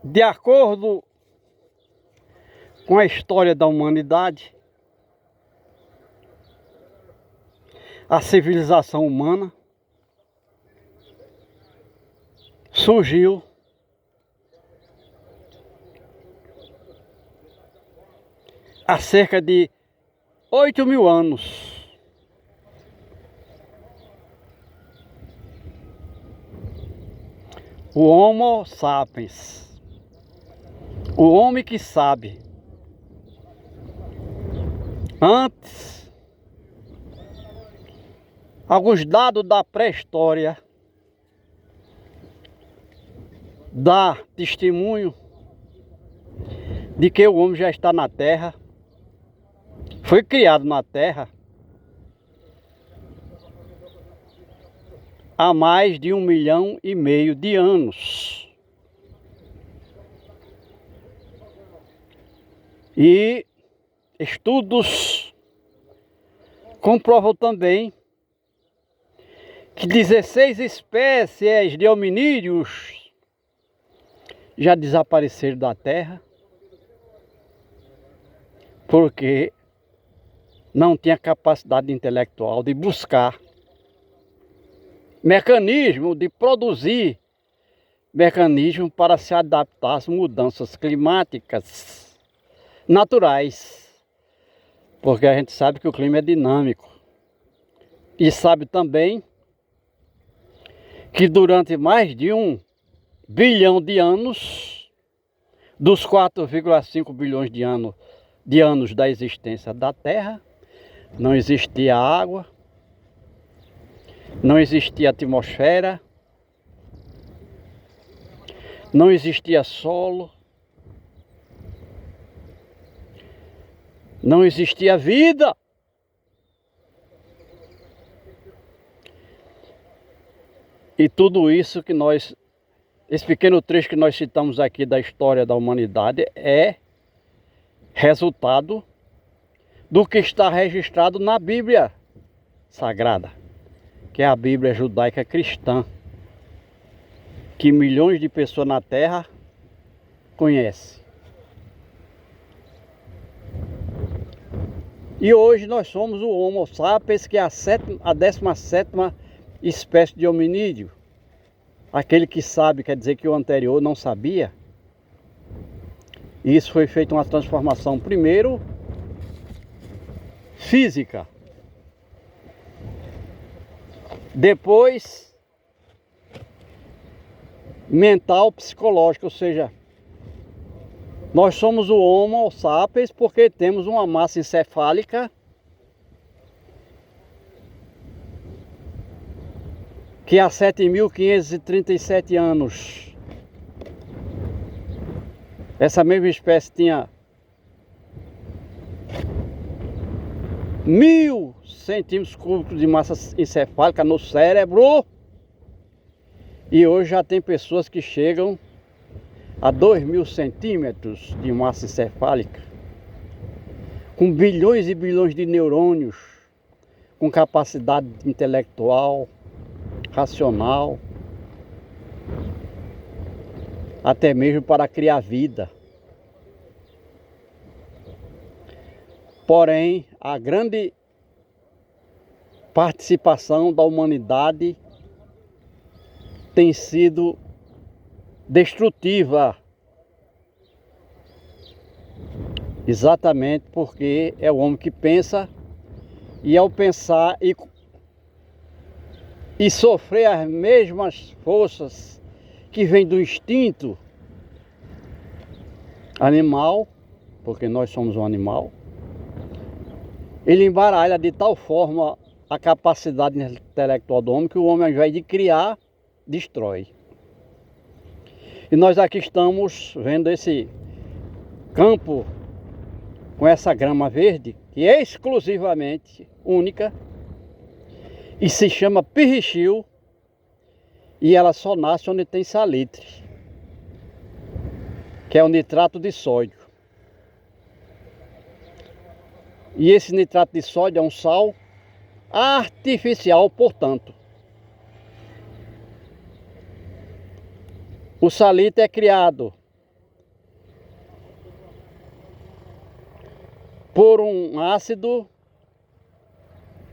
De acordo com a história da humanidade, a civilização humana surgiu há cerca de 8.000 anos. O Homo sapiens, o homem que sabe. Antes, alguns dados da pré-história dá testemunho de que o homem já está na Terra, foi criado na Terra há mais de 1,5 milhão de anos. E estudos comprovam também que 16 espécies de hominídeos já desapareceram da Terra porque não tinha capacidade intelectual de buscar mecanismo, de produzir mecanismo para se adaptar às mudanças climáticas naturais. Porque a gente sabe que o clima é dinâmico. E sabe também que durante mais de 1 bilhão de anos, dos 4,5 bilhões de anos da existência da Terra, não existia água, não existia atmosfera, não existia solo, não existia vida. E tudo isso que esse pequeno trecho que nós citamos aqui da história da humanidade é resultado do que está registrado na Bíblia Sagrada, que é a Bíblia judaica cristã, que milhões de pessoas na Terra conhecem. E hoje nós somos o Homo sapiens, que é a 17ª espécie de hominídeo. Aquele que sabe quer dizer que o anterior não sabia. E isso foi feito uma transformação, primeiro, física. Depois, mental, psicológica, ou seja, nós somos o Homo sapiens porque temos uma massa encefálica que há 7.537 anos essa mesma espécie tinha 1.000 centímetros cúbicos de massa encefálica no cérebro, e hoje já tem pessoas que chegam a 2.000 centímetros de massa encefálica, com bilhões e bilhões de neurônios, com capacidade intelectual, racional, até mesmo para criar vida. Porém, a grande participação da humanidade tem sido destrutiva, exatamente porque é o homem que pensa, e ao pensar e sofrer as mesmas forças que vêm do instinto animal, porque nós somos um animal, ele embaralha de tal forma a capacidade intelectual do homem que o homem, ao invés de criar, destrói. E nós aqui estamos vendo esse campo com essa grama verde, que é exclusivamente única, e se chama pirrichil, e ela só nasce onde tem salitre, que é o nitrato de sódio. E esse nitrato de sódio é um sal artificial, portanto. O salitre é criado por um ácido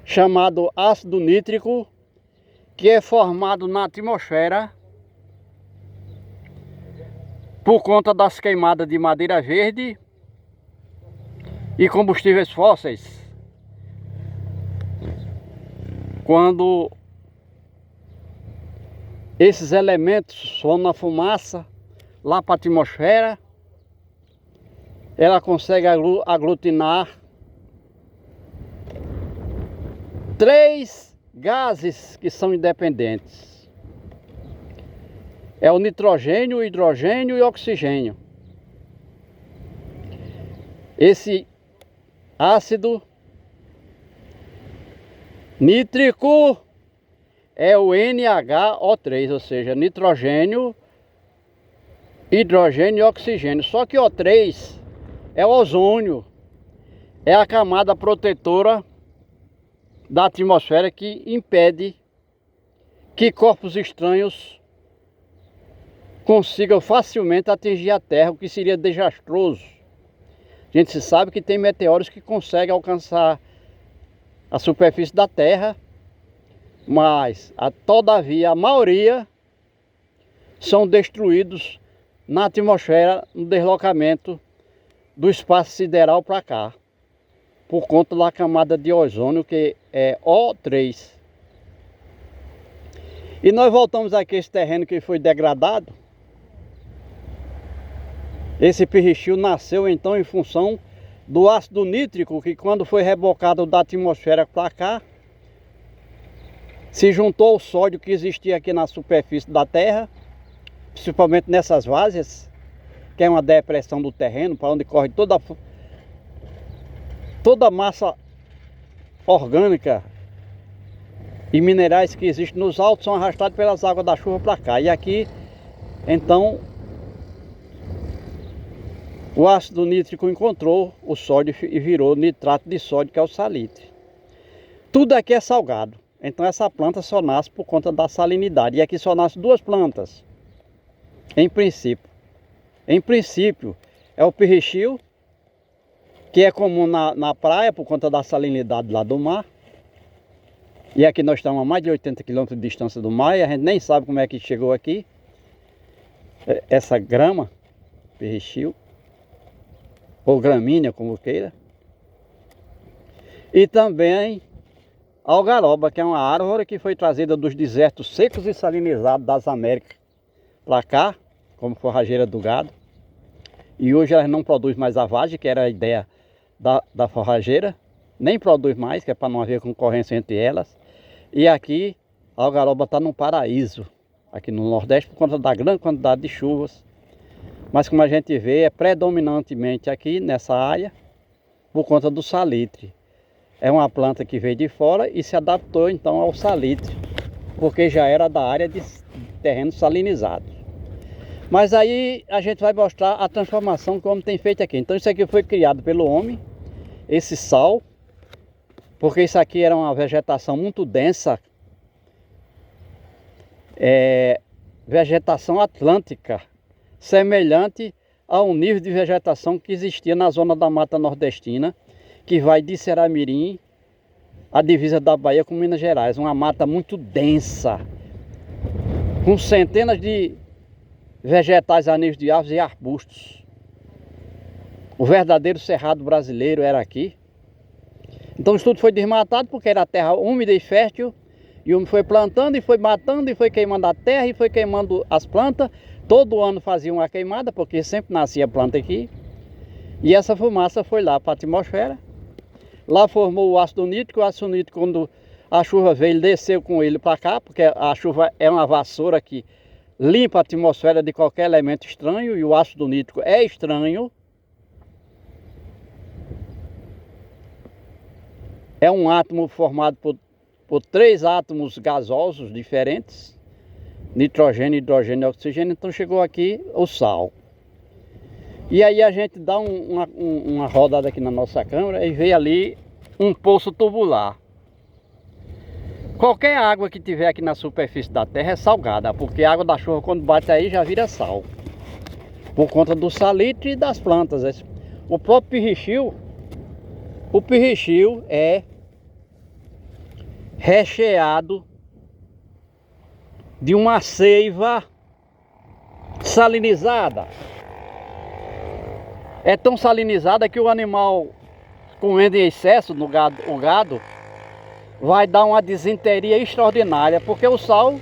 chamado ácido nítrico, que é formado na atmosfera por conta das queimadas de madeira verde e combustíveis fósseis. Quando esses elementos vão na fumaça lá para a atmosfera, ela consegue aglutinar 3 gases que são independentes. É o nitrogênio, o hidrogênio e o oxigênio. Esse ácido nítrico é o NHO3, ou seja, nitrogênio, hidrogênio e oxigênio. Só que o O3 é o ozônio, é a camada protetora da atmosfera que impede que corpos estranhos consigam facilmente atingir a Terra, o que seria desastroso. A gente se sabe que tem meteoros que conseguem alcançar a superfície da Terra, mas todavia a maioria são destruídos na atmosfera, no deslocamento do espaço sideral para cá, por conta da camada de ozônio, que é O3. E nós voltamos aqui a esse terreno que foi degradado. Esse Pirrichil nasceu então em função do ácido nítrico, que quando foi rebocado da atmosfera para cá, se juntou ao sódio que existia aqui na superfície da Terra, principalmente nessas várzeas, que é uma depressão do terreno, para onde corre toda a massa orgânica e minerais que existem nos altos são arrastados pelas águas da chuva para cá. E aqui, então, o ácido nítrico encontrou o sódio e virou nitrato de sódio, que é o salitre. Tudo aqui é salgado. Então essa planta só nasce por conta da salinidade. E aqui só nascem 2 plantas, em princípio. Em princípio, é o Pirrichil, que é comum na praia por conta da salinidade lá do mar. E aqui nós estamos a mais de 80 quilômetros de distância do mar e a gente nem sabe como é que chegou aqui. Essa grama, Pirrichil, ou gramínea, como queira. E também a algaroba, que é uma árvore que foi trazida dos desertos secos e salinizados das Américas para cá, como forrageira do gado. E hoje elas não produzem mais a vagem, que era a ideia da forrageira. Nem produz mais, que é para não haver concorrência entre elas. E aqui a algaroba está num paraíso, aqui no Nordeste, por conta da grande quantidade de chuvas. Mas como a gente vê, é predominantemente aqui nessa área, por conta do salitre. É uma planta que veio de fora e se adaptou então ao salitre, porque já era da área de terrenos salinizados. Mas aí a gente vai mostrar a transformação que o homem tem feito aqui. Então isso aqui foi criado pelo homem, esse sal, porque isso aqui era uma vegetação muito densa, vegetação atlântica, semelhante ao nível de vegetação que existia na zona da Mata Nordestina, que vai de Ceramirim, a divisa da Bahia com Minas Gerais. Uma mata muito densa, com centenas de vegetais a nível de árvores e arbustos. O verdadeiro cerrado brasileiro era aqui. Então isso tudo foi desmatado porque era terra úmida e fértil. E o homem foi plantando e foi matando e foi queimando a terra e foi queimando as plantas. Todo ano fazia uma queimada, porque sempre nascia planta aqui. E essa fumaça foi lá para a atmosfera. Lá formou o ácido nítrico. O ácido nítrico, quando a chuva veio, ele desceu com ele para cá, porque a chuva é uma vassoura que limpa a atmosfera de qualquer elemento estranho. E o ácido nítrico é estranho. É um átomo formado por 3 átomos gasosos diferentes. Nitrogênio, hidrogênio e oxigênio. Então chegou aqui o sal. E aí a gente dá uma rodada aqui na nossa câmera e vê ali um poço tubular. Qualquer água que tiver aqui na superfície da terra é salgada, porque a água da chuva quando bate aí já vira sal, por conta do salitre e das plantas. O próprio Pirrichil, O pirrichio é recheado de uma seiva salinizada. É tão salinizada que o animal, comendo em excesso no gado, o gado vai dar uma disenteria extraordinária, porque o sal,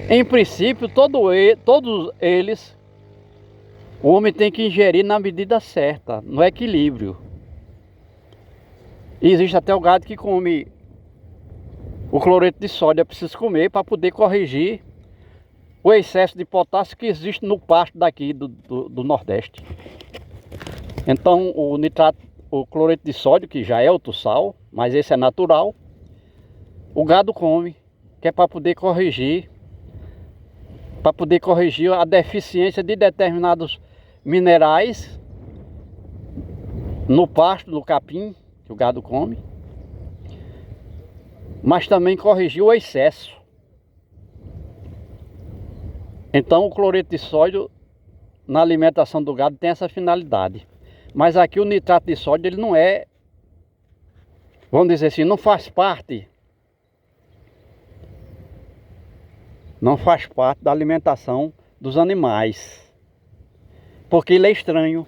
em princípio, todos eles, o homem tem que ingerir na medida certa, no equilíbrio. E existe até o gado que come o cloreto de sódio, é preciso comer para poder corrigir o excesso de potássio que existe no pasto daqui do Nordeste. Então o cloreto de sódio, que já é outro sal, mas esse é natural, o gado come, que é para poder corrigir a deficiência de determinados minerais no pasto, no capim, que o gado come, mas também corrigir o excesso. Então o cloreto de sódio na alimentação do gado tem essa finalidade. Mas aqui o nitrato de sódio, ele não é, vamos dizer assim, não faz parte da alimentação dos animais. Porque ele é estranho,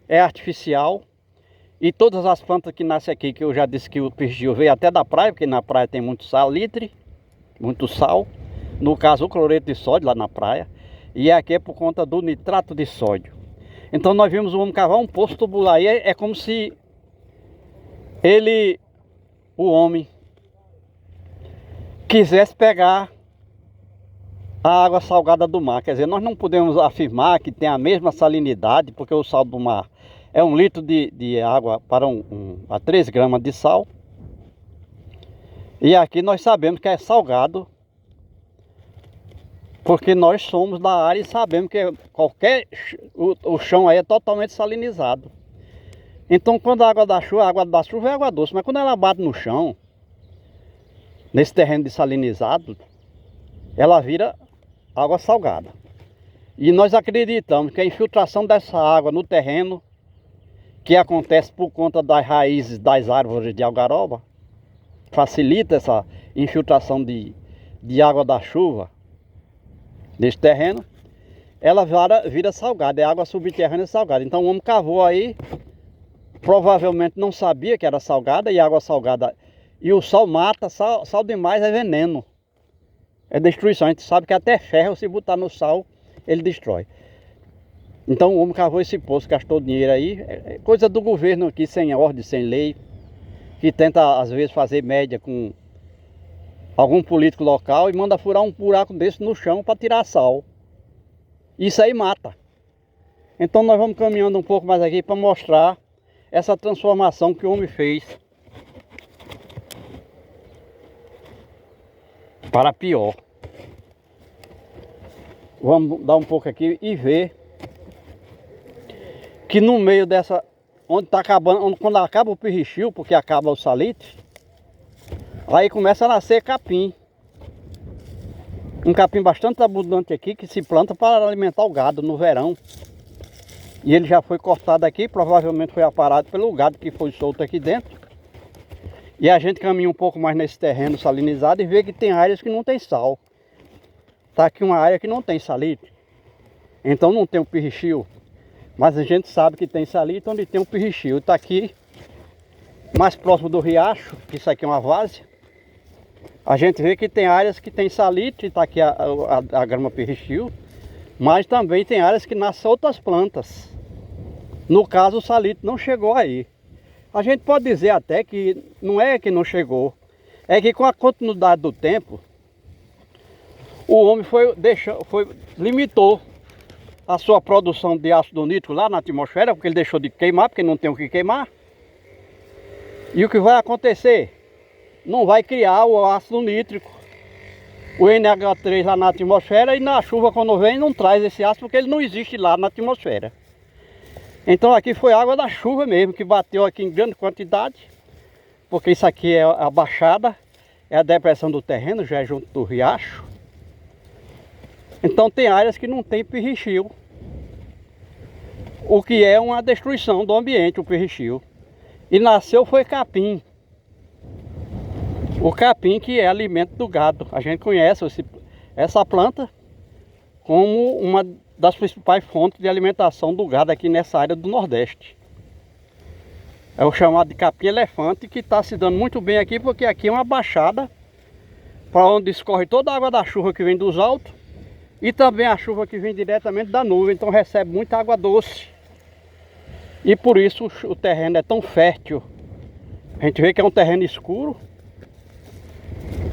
é artificial. E todas as plantas que nascem aqui, que eu já disse que o pirrichio veio até da praia, porque na praia tem muito salitre, muito sal. No caso o cloreto de sódio lá na praia. E aqui é por conta do nitrato de sódio. Então nós vimos o homem cavar um poço tubular aí, é como se o homem, quisesse pegar a água salgada do mar. Quer dizer, nós não podemos afirmar que tem a mesma salinidade, porque o sal do mar é 1 litro de água para a 3 gramas de sal. E aqui nós sabemos que é salgado, porque nós somos da área e sabemos que o chão aí é totalmente salinizado. Então quando a água da chuva é água doce, mas quando ela bate no chão, nesse terreno desalinizado, ela vira água salgada. E nós acreditamos que a infiltração dessa água no terreno, que acontece por conta das raízes das árvores de algaroba, facilita essa infiltração de água da chuva nesse terreno, ela vira salgada, é água subterrânea salgada. Então o homem cavou aí, provavelmente não sabia que era salgada, e água salgada, e o sal mata, sal demais é veneno, é destruição. A gente sabe que até ferro, se botar no sal, ele destrói. Então o homem cavou esse poço, gastou dinheiro aí, é coisa do governo aqui, sem ordem, sem lei, que tenta às vezes fazer média com algum político local e manda furar um buraco desse no chão para tirar sal. Isso aí mata. Então nós vamos caminhando um pouco mais aqui para mostrar essa transformação que o homem fez para pior. Vamos dar um pouco aqui e ver que no meio dessa, onde está acabando, quando acaba o pirrichio, porque acaba o salitre, aí começa a nascer capim. Um capim bastante abundante aqui, que se planta para alimentar o gado no verão. E ele já foi cortado aqui, provavelmente foi aparado pelo gado que foi solto aqui dentro. E a gente caminha um pouco mais nesse terreno salinizado e vê que tem áreas que não tem sal. Está aqui uma área que não tem salitre, então não tem o pirrichio. Mas a gente sabe que tem salitre onde tem o pirrichio. Está aqui mais próximo do riacho, que isso aqui é uma várzea. A gente vê que tem áreas que tem salitre, está aqui a grama pirrichio, mas também tem áreas que nascem outras plantas. No caso o salitre não chegou aí. A gente pode dizer até que não é que não chegou, é que com a continuidade do tempo, o homem limitou a sua produção de ácido nítrico lá na atmosfera, porque ele deixou de queimar, porque não tem o que queimar. E o que vai acontecer? Não vai criar o ácido nítrico, o NH3 lá na atmosfera, e na chuva quando vem não traz esse ácido, porque ele não existe lá na atmosfera. Então aqui foi água da chuva mesmo, que bateu aqui em grande quantidade, porque isso aqui é a baixada, é a depressão do terreno, já é junto do riacho. Então tem áreas que não tem pirrichio, o que é uma destruição do ambiente, o pirrichio. E nasceu foi capim. O capim que é alimento do gado. A gente conhece essa planta como uma das principais fontes de alimentação do gado aqui nessa área do Nordeste. É o chamado de capim-elefante, que está se dando muito bem aqui, porque aqui é uma baixada para onde escorre toda a água da chuva que vem dos altos e também a chuva que vem diretamente da nuvem, então recebe muita água doce. E por isso o terreno é tão fértil. A gente vê que é um terreno escuro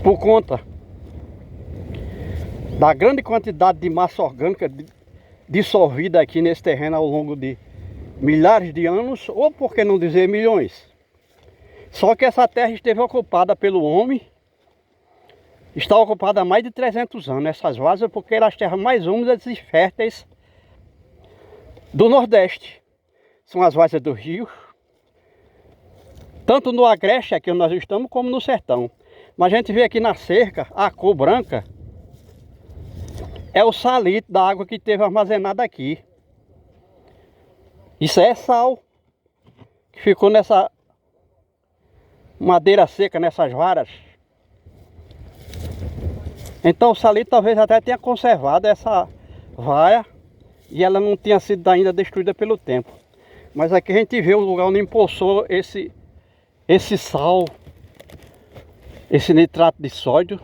por conta da grande quantidade de massa orgânica dissolvida aqui nesse terreno ao longo de milhares de anos, ou por que não dizer milhões. Só que essa terra esteve ocupada pelo homem, está ocupada há mais de 300 anos, essas várzeas, porque eram as terras mais úmidas e férteis do Nordeste. São as várzeas do rio, tanto no agreste, aqui onde nós estamos, como no sertão. Mas a gente vê aqui na cerca, a cor branca é o salito da água que teve armazenada aqui. Isso é sal que ficou nessa madeira seca, nessas varas. Então o salito talvez até tenha conservado essa vara e ela não tenha sido ainda destruída pelo tempo. Mas aqui a gente vê o lugar onde empoçou esse sal, esse nitrato de sódio,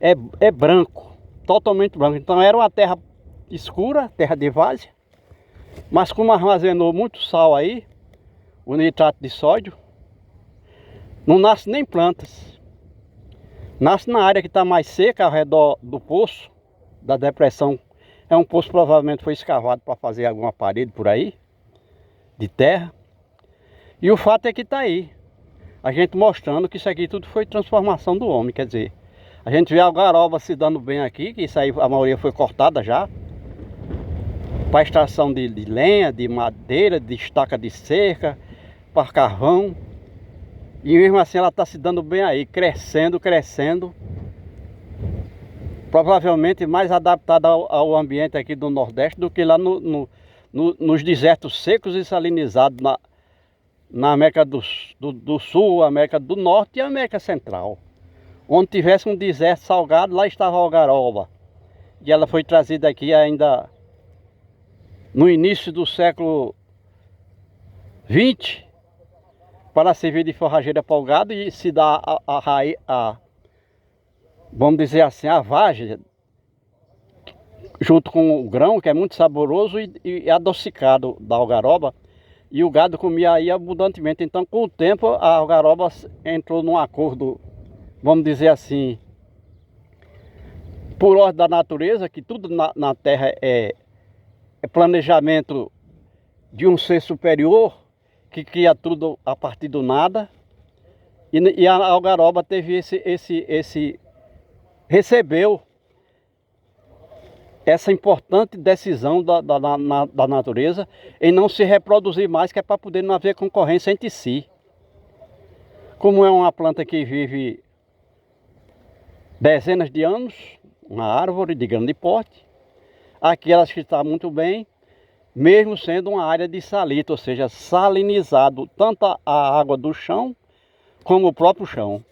é branco, totalmente branco. Então era uma terra escura, terra de várzea, mas como armazenou muito sal aí, o nitrato de sódio, não nasce nem plantas. Nasce na área que está mais seca, ao redor do poço, da depressão. É um poço que provavelmente foi escavado para fazer alguma parede por aí, de terra. E o fato é que está aí, a gente mostrando que isso aqui tudo foi transformação do homem. Quer dizer, a gente vê a algaroba se dando bem aqui, que isso aí a maioria foi cortada já, para extração de lenha, de madeira, de estaca de cerca, para carvão. E mesmo assim ela está se dando bem aí, crescendo, crescendo. Provavelmente mais adaptada ao ambiente aqui do Nordeste do que lá nos desertos secos e salinizados na América do Sul, América do Norte e América Central. Onde tivesse um deserto salgado, lá estava a algaroba. E ela foi trazida aqui ainda no início do século XX para servir de forrageira para o gado e se dá vamos dizer assim, a vagem junto com o grão, que é muito saboroso e adocicado da algaroba, e o gado comia aí abundantemente. Então com o tempo a algaroba entrou num acordo, vamos dizer assim, por ordem da natureza, que tudo na terra é planejamento de um ser superior que cria tudo a partir do nada. E a algaroba teve recebeu essa importante decisão da natureza em não se reproduzir mais, que é para poder não haver concorrência entre si. Como é uma planta que vive dezenas de anos, uma árvore de grande porte, aqui ela está muito bem, mesmo sendo uma área de salito, ou seja, salinizado tanto a água do chão como o próprio chão.